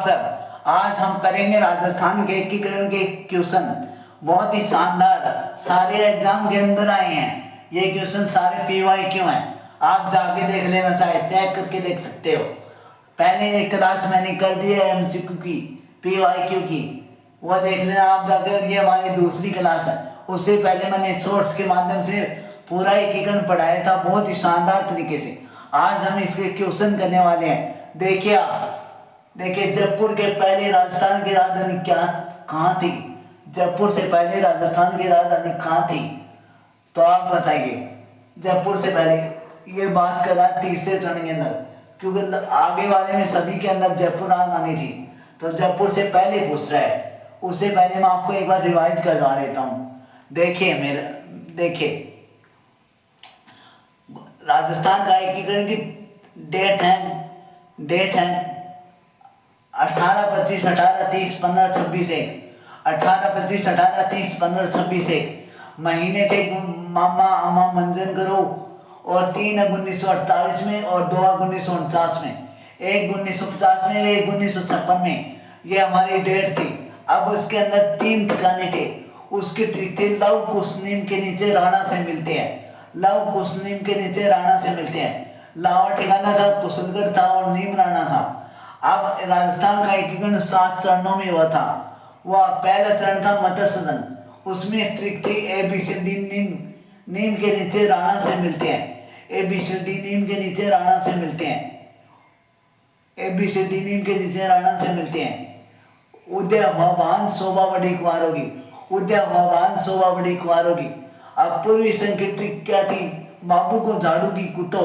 सब। आज हम करेंगे राजस्थान के एकीकरण के क्वेश्चन, बहुत ही शानदार, सारे एग्जाम के अंदर आए हैं ये क्वेश्चन, सारे PYQ हैं। आप जाके देख लेना, शायद चेक करके देख सकते हो। पहले एक क्लास मैंने कर दी है MCQ की, PYQ की, वो देख लेना आप जाकर। ये हमारी दूसरी क्लास है, उससे पहले मैंने शॉर्ट्स के माध्यम से पूरा एकीकरण पढ़ाया था बहुत ही शानदार तरीके से। आज हम इसके क्वेश्चन करने वाले हैं। देखिए आप, देखिए जयपुर के पहले राजस्थान की राजधानी क्या कहाँ थी? जयपुर से पहले राजस्थान की राजधानी कहाँ थी? तो आप बताइए। जयपुर से पहले ये बात कर रहा है तीसरे चरण के अंदर, क्योंकि आगे वाले में सभी के अंदर जयपुर राजधानी थी, तो जयपुर से पहले पूछ रहा है। उससे पहले मैं आपको एक बार रिवाइज करवा देता हूँ। देखिए राजस्थान का एकीकरण की डेट है 18, 25, 18, 30, 15, 26 1। 18, 25, 18, 30, 15, 26 1 महीने थे मामा अम्मा मंजन करो, और 3 अग 1948 में, और 2 अग 1949 में, 1 1950 में, 1 1956 में। ये हमारी डेट थी। अब उसके अंदर 3 ठिकाने थे। उसकी ट्रिक थी लव कुश नीम के नीचे राणा से मिलते हैं। लव कुश नीम के नीचे राणा से मिलते हैं। लावा ठिकाना था, कुशलगढ़ था, और नीम राणा था। अब राजस्थान का एकीकरण 7 चरणों में हुआ था। वह पहला चरण था मत्स्य सदन, उसमें ट्रिक थी ABCD नीम के नीचे राणा से मिलते हैं। ABCD नीम के नीचे राणा से मिलते हैं। ABCD नीम के नीचे राणा से मिलते हैं। उदय भवान शोभा बड़ी कुंवार होगी, उदय भवान शोभा बड़ी कुंवार होगी। अब पूर्वी संघ की ट्रिक क्या थी? बाबू को झाड़ू की कुटो,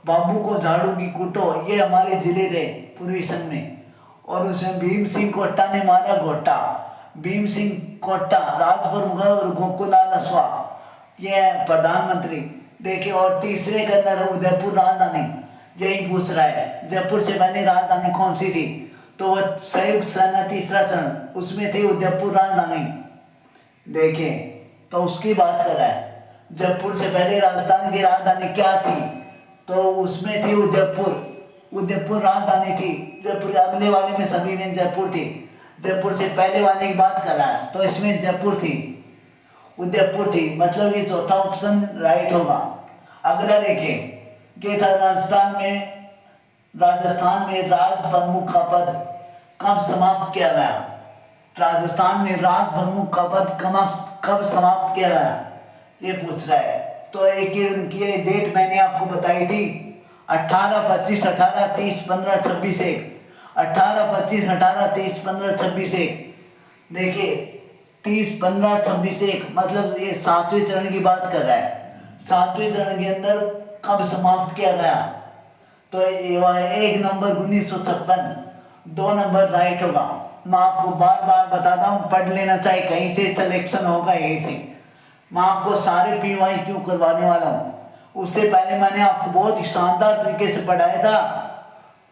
बाबू को झाड़ू की कुटो। ये हमारे जिले थे पूर्वी संघ में। और उसमें भीम सिंह कोट्टा ने मारा घोटा। भीम सिंह कोट्टा राजप्रमुख और गोकुलाल अश्वा, ये है प्रधानमंत्री। देखिए, और तीसरे के अंदर है उदयपुर राजधानी। यही पूछ रहा है जयपुर से पहले राजधानी कौन सी थी? तो वह संयुक्त सेना तीसरा चरण, उसमें थी उदयपुर राजधानी। देखिए, तो उसकी बात कर रहा है। जयपुर से पहले राजस्थान की राजधानी क्या थी? तो उसमें थी उदयपुर राजधानी थी। जयपुर अगले वाले में सभी में जयपुर थी। जयपुर से पहले वाले की बात कर रहा है, तो इसमें जयपुर थी, उदयपुर थी, मतलब ये चौथा ऑप्शन राइट होगा। अगला देखिए, ये था राजस्थान में राज प्रमुख का पद कब समाप्त किया गया? राजस्थान में राज प्रमुख का पद कब समाप्त किया गया, ये पूछ रहा है। तो एकीकरण की डेट मैंने आपको बताई थी 18, 25, 18, 30, 15, 26 1। 18, 25, 18, 30, 15, 26 1। देखिए 30, 15, 26 1 मतलब ये 7वें चरण की बात कर रहा है। 7वें चरण के अंदर कब समाप्त किया गया? तो ये 1 नंबर 1956, 2 नंबर राइट होगा। मैं आपको बार बार बताता हूँ, पढ़ लेना, चाहे कहीं से सिलेक्शन होगा यहीं से। मैं आपको सारे PYQ करवाने वाला हूँ। उससे पहले मैंने आपको बहुत ही शानदार तरीके से पढ़ाया था।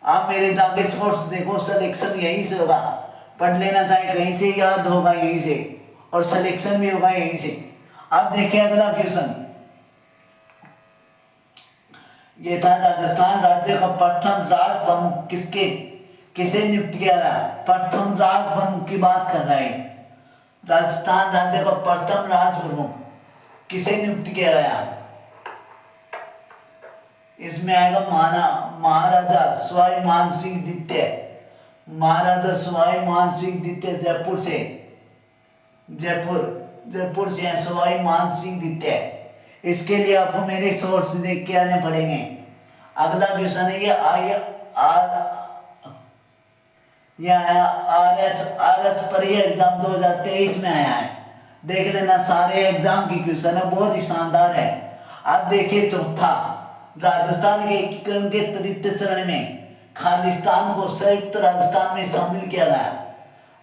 आप मेरे जाके सोर्स देखो, सिलेक्शन यहीं से होगा। पढ़ लेना, चाहे कहीं से याद होगा यहीं से, और सिलेक्शन भी होगा यहीं से। अब देखिए अगला क्वेश्चन। ये था राजस्थान राज्य का प्रथम राज प्रमुख किसे नियुक्त किया गया? प्रथम राज प्रमुख की बात कर रहे हैं। राजस्थान राज्य का प्रथम राज प्रमुख किसे नियुक्त किया गया? इसमें आएगा महाराजा सवाई मान सिंह द्वितीय। महाराजा सवाई मान सिंह द्वितीय जयपुर से हैं सवाई मान सिंह द्वितीय। इसके लिए आपको मेरे सोर्स देख के आने पड़ेंगे। अगला क्वेश्चन है ये RS पर ये एग्जाम 2023 में आया है। देख लेना, सारे एग्जाम की क्वेश्चन है, बहुत ही शानदार है। अब देखिए चौथा, राजस्थान के एकीकरण के तृतीय चरण में खालिस्तान को संयुक्त राजस्थान में शामिल किया गया,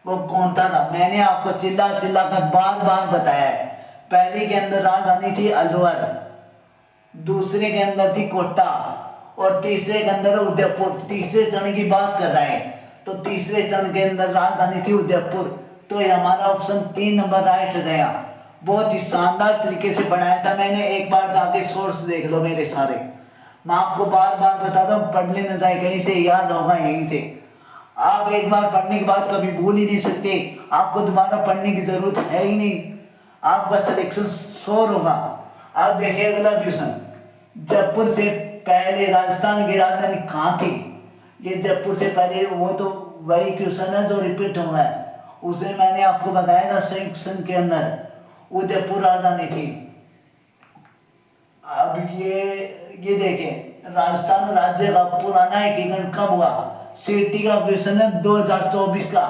वो कौन था? मैंने आपको चिल्ला कर बार बार बताया है। पहले के अंदर राजधानी थी अलवर, दूसरे के अंदर थी कोटा, और तीसरे के अंदर उदयपुर। तीसरे चरण की बात कर रहे हैं, तो तीसरे चरण के अंदर राजधानी थी उदयपुर। तो ये हमारा ऑप्शन 3 नंबर राइट हो जाएगा। बहुत ही शानदार तरीके से पढ़ाया था मैंने, एक बार जाके सोर्स देख लो मेरे सारे। मैं आपको बार बार बताता हूँ, पढ़ लेना, चाहे कहीं से याद होगा यहीं से। आप एक बार पढ़ने के बाद कभी भूल ही नहीं सकते, आपको दोबारा पढ़ने की जरूरत है ही नहीं, आपका सिलेक्शन श्योर होगा। आप देखिए अगला क्वेश्चन, जयपुर से पहले राजस्थान की राजधानी कहाँ थी? ये जयपुर से पहले वो तो वही क्वेश्चन है जो रिपीट हुआ है, उसे मैंने आपको बताया था सेक्शन के अंदर उदयपुर राजधानी थी। अब ये देखें, राजस्थान राज्य का पुराना एकीकरण कब हुआ? सीटी का क्वेश्चन है 2024 का।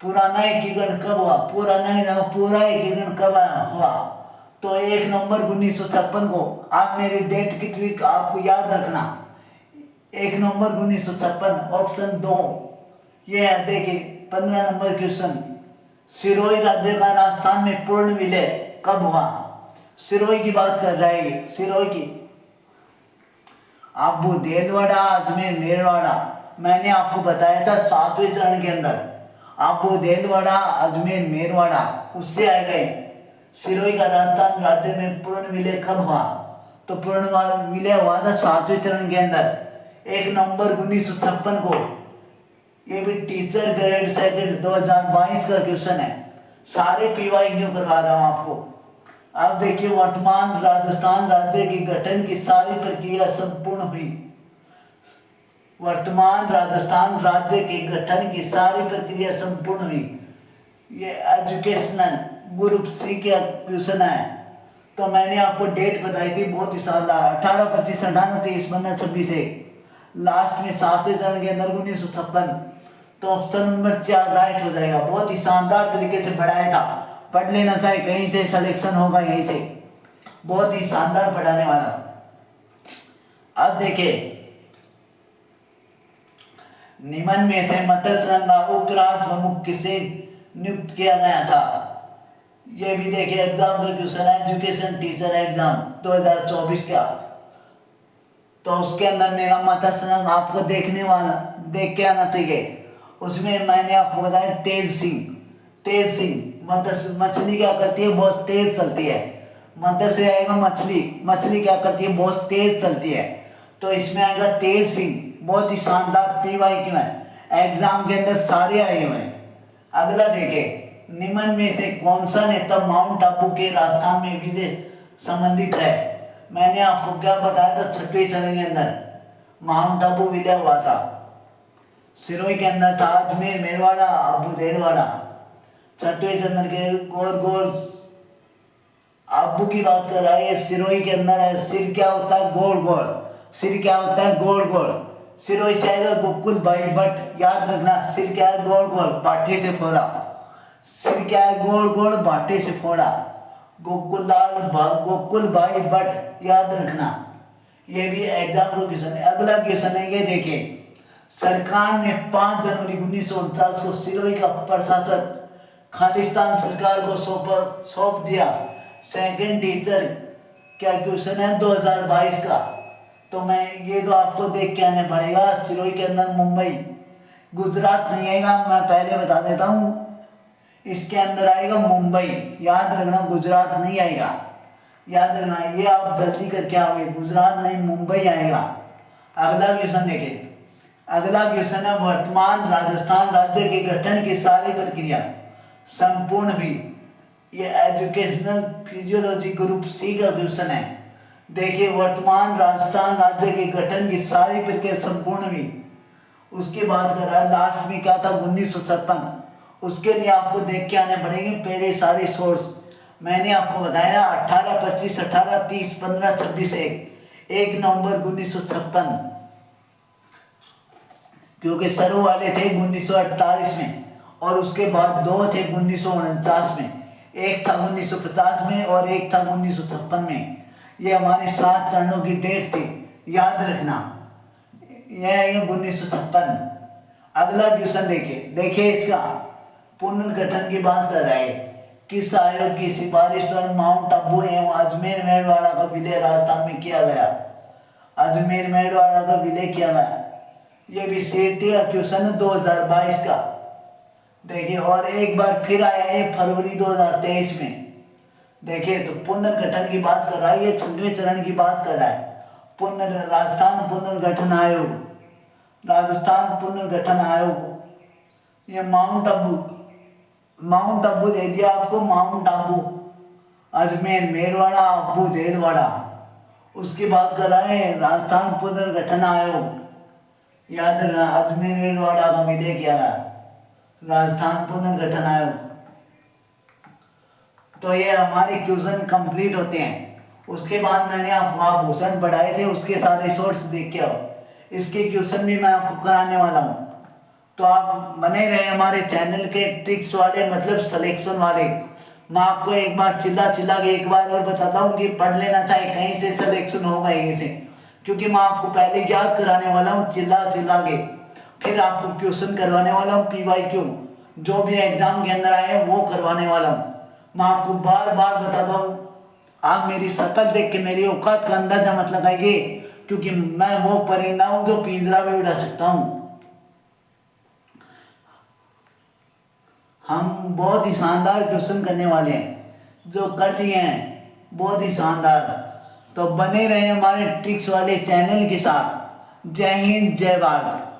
पुराना एकीकरण कब हुआ? पूरा एकीकरण कब हुआ? तो 1 नवंबर 1956 को। आप मेरी डेट की ट्रिक आपको याद रखना, 1 नवंबर 1956, ऑप्शन 2 ये है। देखिए 15 नंबर क्वेश्चन, सिरोही राज्य का राजस्थान में पूर्ण विलय कब हुआ? सिरोही की बात कर रहा है ये, सिरोही की। आबू देलवाड़ा, अजमेर मेरवाड़ा, मैंने आपको बताया था 7वें चरण के अंदर, आबू देलवाड़ा अजमेर मेरवाड़ा, उससे आए गए। सिरोही का राजस्थान राज्य में पूर्ण विलय कब हुआ? तो पूर्ण विलय हुआ था 7वें चरण के अंदर 1 नवंबर 1956 को। ये भी टीचर ग्रेड सेकंड 2022 का क्वेश्चन है, सारे पीवाई क्यों करवा रहा हूं आपको। अब देखिए, वर्तमान राजस्थान राज्य के गठन की सारी प्रक्रिया संपूर्ण हुई। वर्तमान राजस्थान राज्य के गठन की सारी प्रक्रिया संपूर्ण हुई। ये एजुकेशनल ग्रुप सी का क्वेश्चन है। तो मैंने आपको डेट बताई थी, बहुत ही शानदार, 18, 25, 18, 23, 15, 26 लास्ट में 7वें चरण के अंदर 1956। तो ऑप्शन नंबर 4 राइट हो जाएगा। बहुत ही शानदार तरीके से पढ़ाया था, पढ़ लेना चाहिए, कहीं से सिलेक्शन होगा यहीं से, बहुत ही शानदार पढ़ाने वाला। अब देखिए, निम्न में से मत्स्य रंग का उपराज प्रमुख किसे नियुक्त किया गया था? ये भी देखिए एग्जाम का क्वेश्चन है, एजुकेशन टीचर एग्जाम 2024 का। तो उसके अंदर मेरा मत्स्य रंग आपको देख के आना चाहिए। उसमें मैंने आपको बताया तेज सिंह मछली क्या करती है? बहुत तेज चलती है। मत्स्य आएगा मछली क्या करती है? बहुत तेज चलती है। तो इसमें आएगा तेज सिंह, बहुत ही शानदार पीवाई क्यों है, एग्जाम के अंदर सारे आए हुए हैं। अगला देखे, निम्न में से कौन सा नेता माउंट आबू के राजस्थान में विजय संबंधित है? मैंने आपको क्या बताया था 6वें चरण के अंदर माउंट आबू विजय हुआ था। सिरोही के अंदर था अजमेर मेरवाड़ा आबू देलवाड़ा। 6वें चरण के गोल आबू की बात कर रहा है, सिरोही के अंदर है। सिर क्या होता है? गोल। सिरोही से आएगा गोकुल भाई भट्ट, याद रखना। सिर क्या है? गोल, बाटे से फोड़ा। सिर क्या है? गोल, बाटे से फोड़ा। गोकुल भाई भट्ट, याद रखना। ये भी एग्जाम का क्वेश्चन है। अगला क्वेश्चन है, ये देखिए, सरकार ने 5 जनवरी 1949 को सिरोही का प्रशासक खालिस्तान सरकार को सौंप दिया। सेकंड टीचर क्या क्वेश्चन है 2022 का। तो मैं ये तो आपको देख के आने पड़ेगा। सिरोही के अंदर मुंबई, गुजरात नहीं आएगा, मैं पहले बता देता हूँ। इसके अंदर आएगा मुंबई, याद रखना, गुजरात नहीं आएगा, याद रखना। ये आप जल्दी करके आओगे, गुजरात नहीं मुंबई आएगा। अगला क्वेश्चन देखिए, अगला क्वेश्चन है, वर्तमान राजस्थान राज्य के गठन की सारी प्रक्रिया संपूर्ण हुई। ये एजुकेशनल फिजियोलॉजी ग्रुप सी का क्वेश्चन है। देखिए, वर्तमान राजस्थान राज्य के गठन की सारी प्रक्रिया संपूर्ण हुई, उसकी बात कर रहा है। लास्ट में क्या था? 1956। उसके लिए आपको देख के आने पड़ेंगे पहले सारे सोर्स। मैंने आपको बताया 18, 25, 18, 30, 15, 26 1 नवंबर 1956, क्योंकि शुरू वाले थे 1948 में, और उसके बाद 2 थे 1949 में, एक था 1950 में और एक था 1956 में। ये हमारे 7 चरणों की डेट थी, याद रखना। यह है 1956। अगला क्वेश्चन देखिए इसका पुनर्गठन की बात कर रहा है। किस आयोग की सिफारिश पर माउंट आबू एवं अजमेर मेड़वाड़ा का विलय राजस्थान में किया गया? अजमेर मेड़वाड़ा का विलय किया गया। ये भी सीटी का क्वेश्चन है 2022 का। देखिए, और एक बार फिर आया है फरवरी 2023 में। देखिए, तो पुनर्गठन की बात कर रहा है, ये 6वें चरण की बात कर रहा है। राजस्थान पुनर्गठन आयोग, राजस्थान पुनर्गठन आयोग, ये माउंट आबू दे दिया आपको, माउंट आबू, अजमेर, मेरवाड़ा, आबू, देलवाड़ा। उसकी बात कर रहे हैं राजस्थान पुनर्गठन आयोग, याद रखना अजमेर मेरवाड़ा का मिले क्या है राजस्थान पुनर्गठन आयोग। तो ये हमारे क्वेश्चन कंप्लीट होते हैं। उसके बाद मैंने आपको आभूषण बढ़ाए थे, उसके सारे शॉर्ट्स देख के आओ, इसके क्वेश्चन भी मैं आपको कराने वाला हूँ। तो आप बने रहे हमारे चैनल के ट्रिक्स वाले, मतलब सिलेक्शन वाले। मैं आपको एक बार चिल्ला के एक बार और बताता हूँ कि पढ़ लेना चाहिए, कहीं से सिलेक्शन होगा यहीं से, क्योंकि मैं आपको पहले याद कराने वाला हूँ चिल्ला के, फिर आपको क्वेश्चन करवाने वाला हूँ PYQ, जो भी एग्जाम के अंदर आए वो करवाने वाला हूँ। मैं आपको बार बार बताता हूँ, आप मेरी शक्ल देख के मेरी औकात का अंदाजा मत लगाइए, क्योंकि मैं वो परिंदा हूँ जो पिंजरा में उड़ा सकता हूँ। हम बहुत ही शानदार क्वेश्चन करने वाले हैं, जो कर दिए हैं बहुत ही शानदार। तो बने रहे हमारे ट्रिक्स वाले चैनल के साथ। जय हिंद, जय भारत।